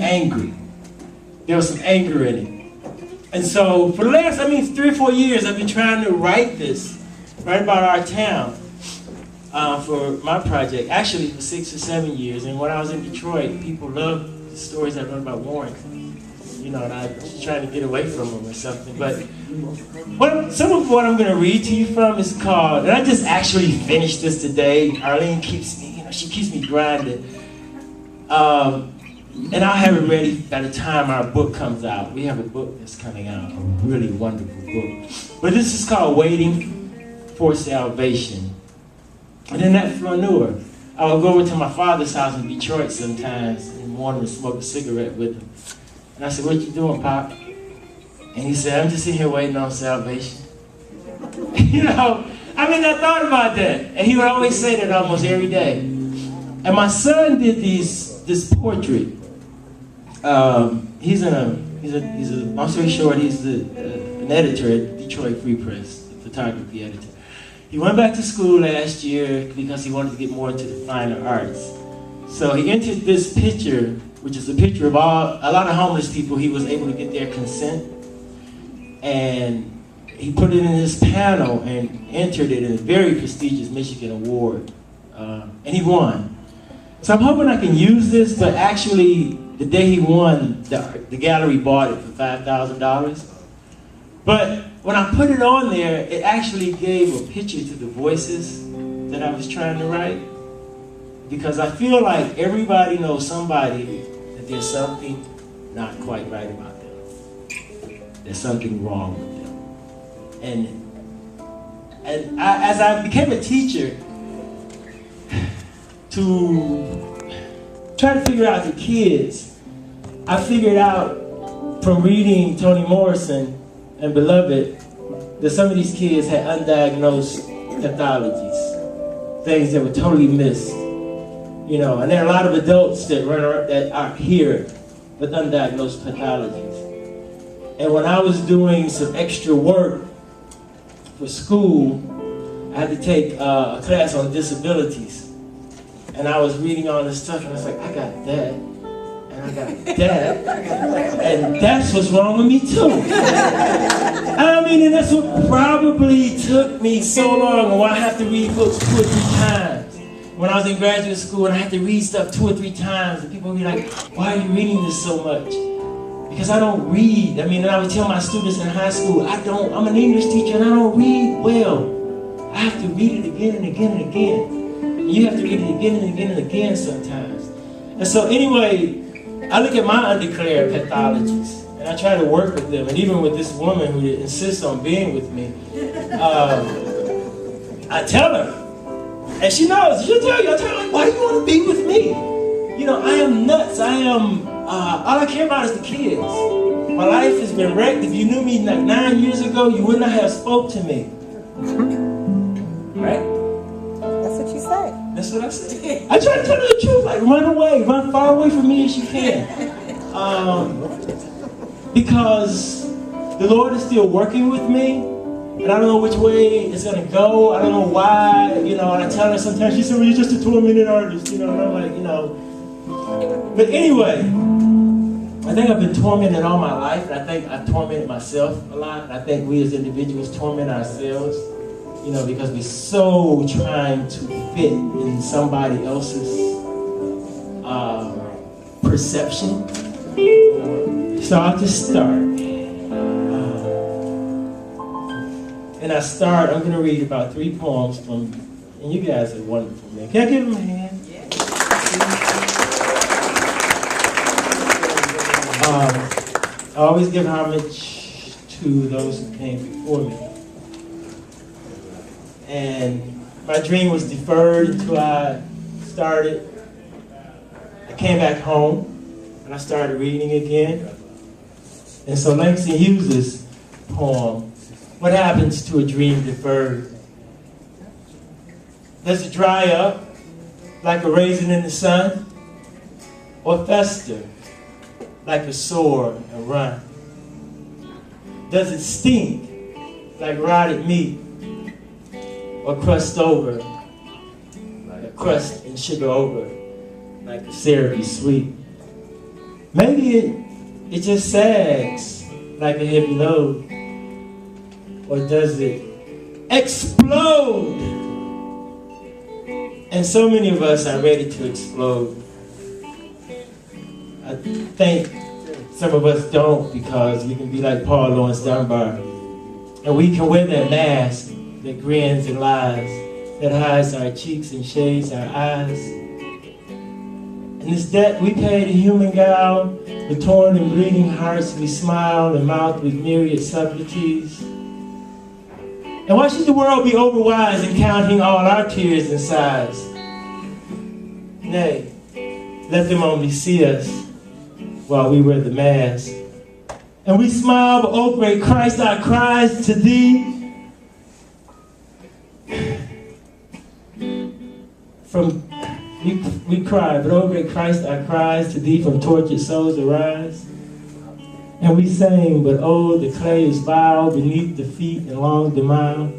angry. There was some anger in it. And so for the last, 3 or 4 years, I've been trying to write about our town for my project. Actually, for 6 or 7 years. And when I was in Detroit, people loved the stories I wrote about Warrington. And I was trying to get away from them or something. But some of what I'm going to read to you from is called, and I just actually finished this today. Arlene keeps me, she keeps me grinding. And I'll have it ready by the time our book comes out. We have a book that's coming out, a really wonderful book. But this is called Waiting for Salvation. And in that flaneur, I would go over to my father's house in Detroit sometimes in the morning to smoke a cigarette with him. And I said, "What you doing, Pop?" And he said, "I'm just sitting here waiting on salvation." I thought about that. And he would always say that almost every day. And my son did this portrait. Long story short, he's an editor at Detroit Free Press, the photography editor. He went back to school last year because he wanted to get more into the finer arts. So he entered this picture, which is a picture of a lot of homeless people. He was able to get their consent. And he put it in his panel and entered it in a very prestigious Michigan award. And he won. So I'm hoping I can use this, but actually, the day he won, the gallery bought it for $5,000. But when I put it on there, it actually gave a picture to the voices that I was trying to write. Because I feel like everybody knows somebody that there's something not quite right about them. There's something wrong with them. And as I became a teacher, to try to figure out the kids, I figured out from reading Toni Morrison and Beloved that some of these kids had undiagnosed pathologies, things that were totally missed. And there are a lot of adults that are here with undiagnosed pathologies. And when I was doing some extra work for school, I had to take a class on disabilities. And I was reading all this stuff, and I was like, I got that, and I got that, and that's what's wrong with me too. And that's what probably took me so long, and why I have to read books 2 or 3 times. When I was in graduate school, and I had to read stuff 2 or 3 times, and people would be like, "Why are you reading this so much?" Because I don't read. And I would tell my students in high school, I'm an English teacher, and I don't read well. I have to read it again and again and again. You have to read it again and again and again sometimes. And so anyway, I look at my undeclared pathologies, and I try to work with them. And even with this woman who insists on being with me, I tell her, and she knows, she'll tell you, I tell her, like, why do you want to be with me? I am nuts. All I care about is the kids. My life has been wrecked. If you knew me like 9 years ago, you would not have spoke to me. Right? That's what I say. I try to tell her the truth, like run away, run far away from me as you can. Because the Lord is still working with me, and I don't know which way it's gonna go. I don't know why, and I tell her sometimes, she said, "Well, you're just a tormented artist," and I'm like, But anyway, I think I've been tormented all my life, and I think I've tormented myself a lot. I think we as individuals torment ourselves. Because we're so trying to fit in somebody else's perception. So I'll just start. I'm going to read about 3 poems from, and you guys are wonderful, man. Can I give them a hand? Yeah. I always give homage to those who came before me. And my dream was deferred until I started. I came back home and I started reading again. And so Langston Hughes' poem, "What Happens to a Dream Deferred?" Does it dry up like a raisin in the sun, or fester like a sore and run? Does it stink like rotted meat, or crust over, like a crust and sugar over, like a syrupy sweet? Maybe it just sags like a heavy load. Or does it explode? And so many of us are ready to explode. I think some of us don't, because we can be like Paul Lawrence Dunbar. And we can wear that mask that grins and lies, that hides our cheeks and shades our eyes. And it's debt we pay to human guile, with torn and bleeding hearts we smile and mouth with myriad subtleties. And why should the world be overwise in counting all our tears and sighs? Nay, let them only see us while we wear the mask. And we smile, but oh great Christ, our cries to thee. We cry, but oh great Christ, our cries to thee from tortured souls arise. And we sang, but oh, the clay is vile beneath the feet and long the mile.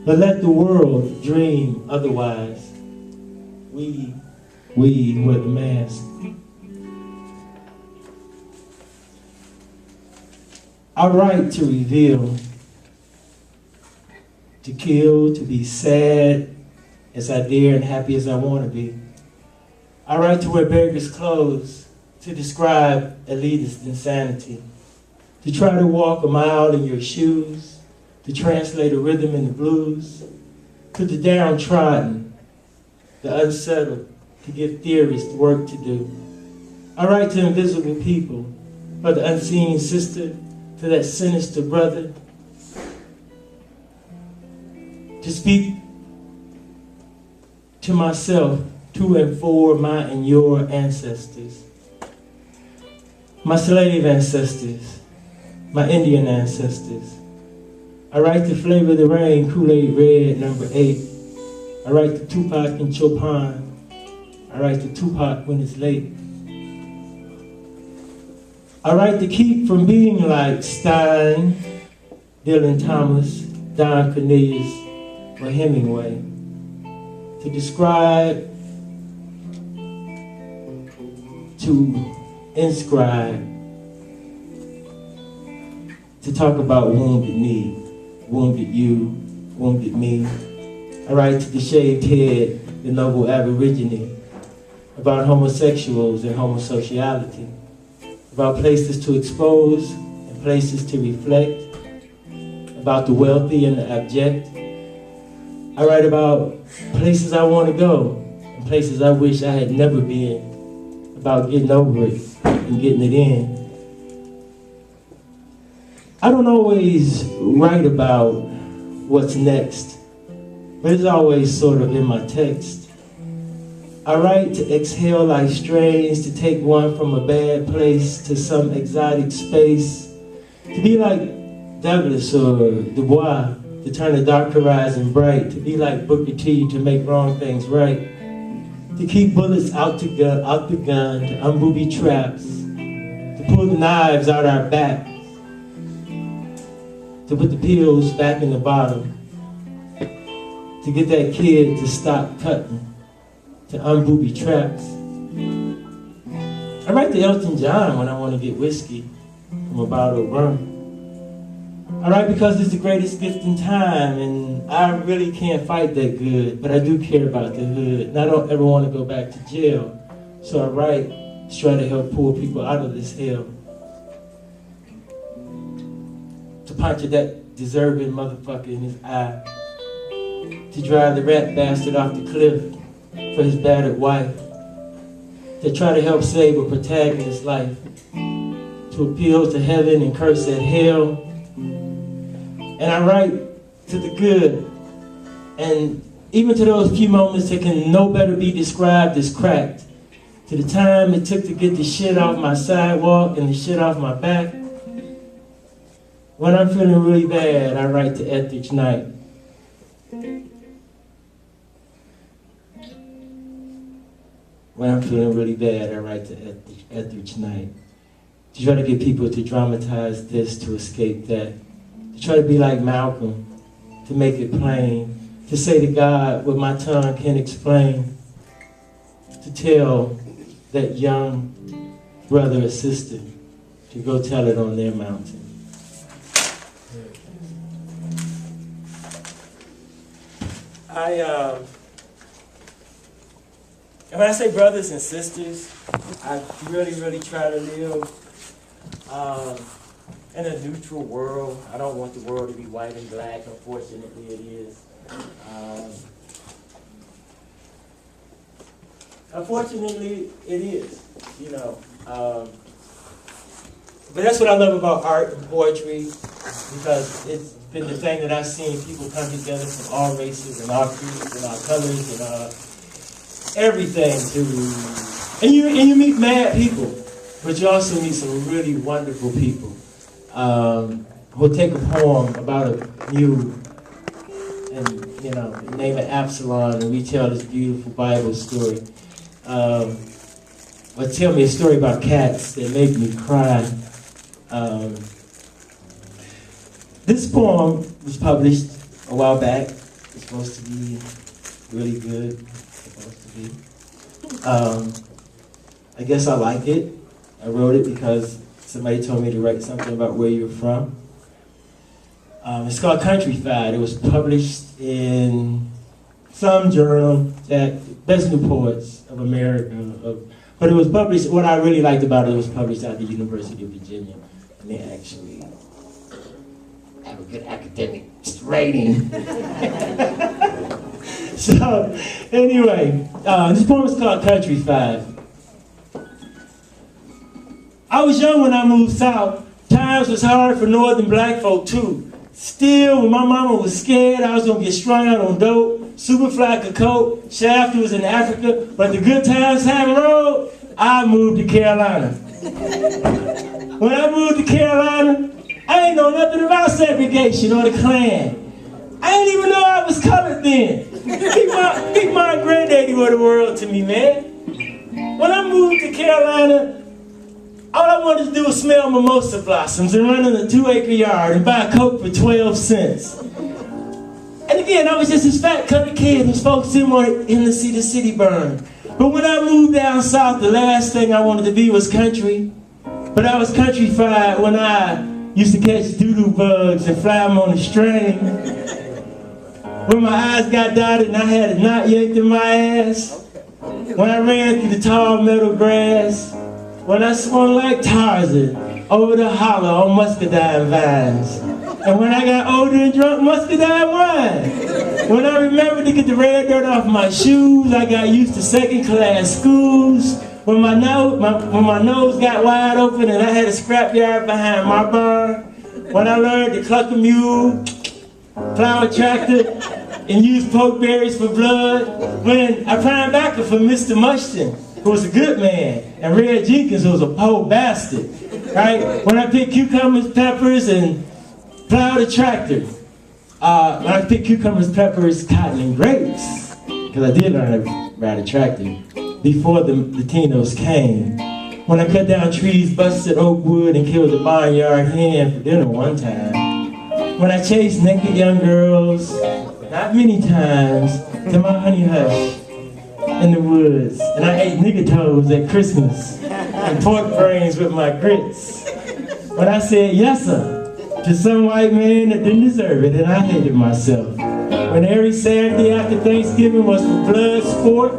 But let the world dream otherwise. We wear the mask. Our right to reveal, to kill, to be sad as I dare and happy as I want to be. Our right to wear beggars' clothes, to describe elitist insanity, to try to walk a mile in your shoes, to translate a rhythm in the blues, to the downtrodden, the unsettled, to give theorists work to do. Our right to invisible people, for the unseen sister, to that sinister brother, to speak to myself, to and for my and your ancestors, my slave ancestors, my Indian ancestors. I write to flavor the rain, Kool-Aid Red, number 8. I write to Tupac and Chopin. I write to Tupac when it's late. I write to keep from being like Stein, Dylan Thomas, Don Cornelius, or Hemingway. To describe, to inscribe, to talk about wounded me, wounded you, wounded me. I write to the shaved head, the noble aborigine, about homosexuals and homosociality, about places to expose and places to reflect, about the wealthy and the abject. I write about places I want to go and places I wish I had never been, about getting over it and getting it in. I don't always write about what's next, but it's always sort of in my text. I write to exhale like strains, to take one from a bad place to some exotic space, to be like Douglas or Du Bois, to turn the dark horizon bright, to be like Booker T, to make wrong things right, to keep bullets out the gun, to unbooby traps, to pull the knives out our back, to put the pills back in the bottle, to get that kid to stop cutting, to unbooby traps. I write to Elton John when I want to get whiskey from a bottle of rum. I write because it's the greatest gift in time, and I really can't fight that good, but I do care about the hood, and I don't ever want to go back to jail. So I write to try to help pull people out of this hell. To punch at that deserving motherfucker in his eye. To drive the rat bastard off the cliff for his battered wife. To try to help save a protagonist's life. To appeal to heaven and curse at hell. And I write to the good, and even to those few moments that can no better be described as cracked, to the time it took to get the shit off my sidewalk and the shit off my back. When I'm feeling really bad, I write to Etheridge Knight. When I'm feeling really bad, I write to Etheridge Knight. To try to get people to dramatize this, to escape that. To try to be like Malcolm, to make it plain, to say to God what my tongue can't explain, to tell that young brother or sister to go tell it on their mountain. When I say brothers and sisters, I really, really try to live in a neutral world. I don't want the world to be white and black. Unfortunately, it is. Unfortunately, it is. You know. But that's what I love about art and poetry, because it's been the thing that I've seen people come together from all races and all creeds and all colors and everything to, and you meet mad people, but you also meet some really wonderful people who'll take a poem about a mule and name it Absalom, and we tell this beautiful Bible story, or tell me a story about cats that make me cry. This poem was published a while back. It's supposed to be really good. I guess I like it. I wrote it because somebody told me to write something about where you're from. It's called Countrified. It was published in some journal, that Best New Poets of America. But it was published, what I really liked about it was published at the University of Virginia. And they actually have a good academic rating. So, anyway, this poem is called Countrified. I was young when I moved south. Times was hard for northern black folk too. Still, when my mama was scared I was gonna get strung out on dope, Superfly could cope, Shaft was in Africa, but the good times hadn't rolled, I moved to Carolina. When I moved to Carolina, I ain't know nothing about segregation or the Klan. I didn't even know I was colored then. Big Mom and Granddaddy were the world to me, man. When I moved to Carolina, all I wanted to do was smell mimosa blossoms and run in a 2-acre yard and buy a Coke for 12 cents. And again, I was just this fat colored kid whose folks didn't want him to see the city burn. But when I moved down south, the last thing I wanted to be was country. But I was countrified when I used to catch doodoo bugs and fly them on a string. When my eyes got dotted and I had a knot yanked in my ass. When I ran through the tall meadow grass. When I swung like Tarzan over the holler on muscadine vines. And when I got older and drunk muscadine wine. When I remembered to get the red dirt off my shoes, I got used to second-class schools. When my nose got wide open and I had a scrapyard behind my barn. When I learned to cluck a mule, plow a tractor, and use pokeberries for blood. When I primed back for Mr. Mushton, who was a good man, and Red Jenkins, who was a poor bastard, right? When I picked cucumbers, peppers, and plowed a tractor. When I picked cucumbers, peppers, cotton, and grapes, because I did learn to ride a tractor before the Latinos came. When I cut down trees, busted oak wood, and killed a barnyard hen for dinner one time. When I chased naked young girls, not many times, to my honey hush in the woods. And I ate nigger toes at Christmas and pork brains with my grits. When I said yes sir to some white man that didn't deserve it, and I hated myself. When every Saturday after Thanksgiving was for blood sport.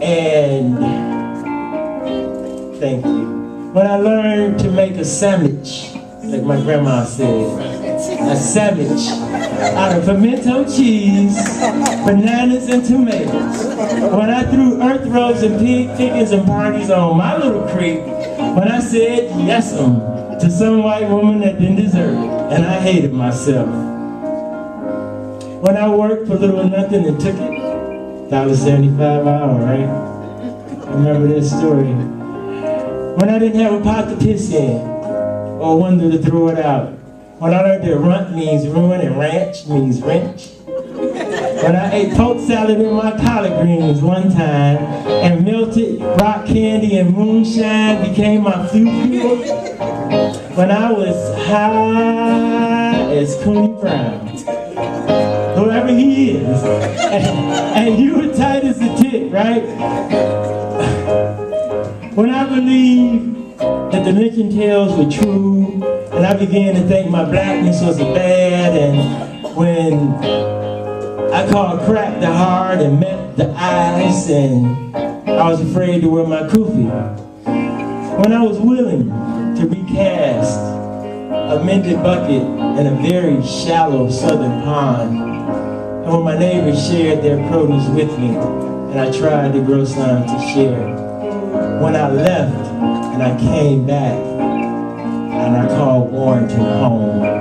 And thank you. When I learned to make a sandwich, like my grandma said, a sandwich out of pimento cheese, bananas, and tomatoes. When I threw earth rolls and pig chickens and parties on my little creek, when I said yes to some white woman that didn't deserve it, and I hated myself. When I worked for little or nothing and took it, $1.75 an hour, right? Remember this story. When I didn't have a pot to piss in, or one to throw it out. When I learned that runt means ruin and ranch means wrench. When I ate poke salad in my collard greens one time, and melted rock candy and moonshine became my flu fuel. When I was high as Cooney Brown, whoever he is, and you were tight as a tick, right? When I believed that the lynching tales were true, and I began to think my blackness was bad, and when I called crack the heart and met the eyes, and I was afraid to wear my kufi. When I was willing to recast a mended bucket in a very shallow southern pond, and when my neighbors shared their produce with me, and I tried to grow some to share. When I left and I came back, and I called Warrenton home.